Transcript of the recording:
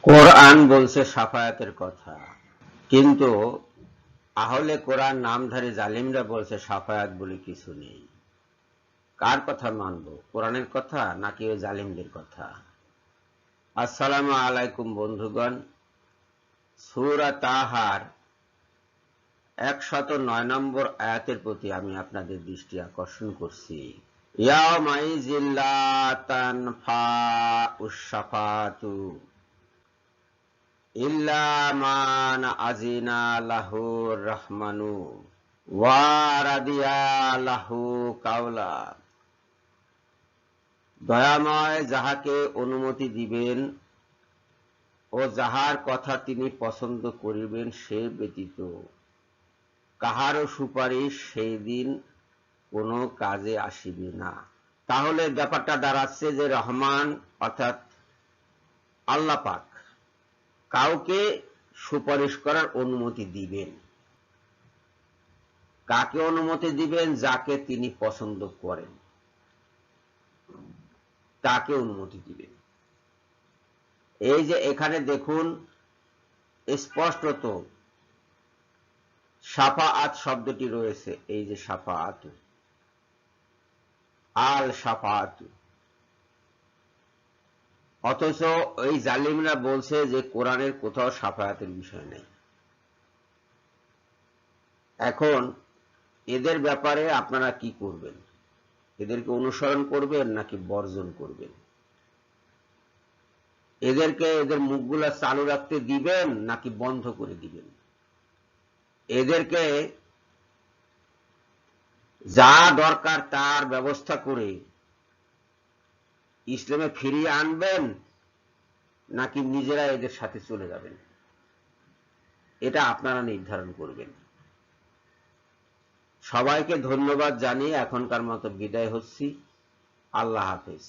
কোরআন বলছে সাফায়াতের কথা, কিন্তু আহলে কোরআন নামধারী জালিমরা বলছে সাফায়াত বলে কিছু নেই। কার কথা মানব, কোরআনের কথা নাকি ওই জালিমদের কথা? আসসালামু আলাইকুম বন্ধুগণ। সূরা তাহার 109 নম্বর আয়াতের প্রতি আমি আপনাদের দৃষ্টি আকর্ষণ করছি। ইয়াউমাইযিল লা তানফাউশ শাফাআতু ইল্লা মান আজিনা লাহুর রহমানু ওয়া রাদিয়া লাহু কাওলা। দয়াময় যাহাকে অনুমতি দিবেন ও যাহার কথা তিনি পছন্দ করিবেন সে ব্যতীত কাহারও সুপারিশ সেই দিন কোনো কাজে আসিবে না। তাহলে ব্যাপারটা দাঁড়াচ্ছে যে রহমান অর্থাৎ আল্লাহ পাক কাউকে সুপারিশ করার অনুমতি দিবেন। কাকে অনুমতি দিবেন? যাকে তিনি পছন্দ করেন তাকে অনুমতি দিবেন। এই যে এখানে দেখুন স্পষ্টত শাফাআত শব্দটি রয়েছে, এই যে শাফাআত, আল শাফাআত। অথচ এই জালিমরা বলছে যে কোরআনের কোথাও শাফাআতের বিষয় নেই। এখন এদের ব্যাপারে আপনারা কি করবেন? এদেরকে অনুসরণ করবেন নাকি বর্জন করবেন? এদেরকে এদের মুখগুলা চালু রাখতে দিবেন নাকি বন্ধ করে দিবেন? এদেরকে যা দরকার তার ব্যবস্থা করে ইসলামে ফিরিয়ে আনবেন নাকি নিজেরা এদের সাথে চলে যাবেন? এটা আপনারা নির্ধারণ করবেন। সবাইকে ধন্যবাদ জানিয়ে এখনকার মতো বিদায় হচ্ছি। আল্লাহ হাফেজ।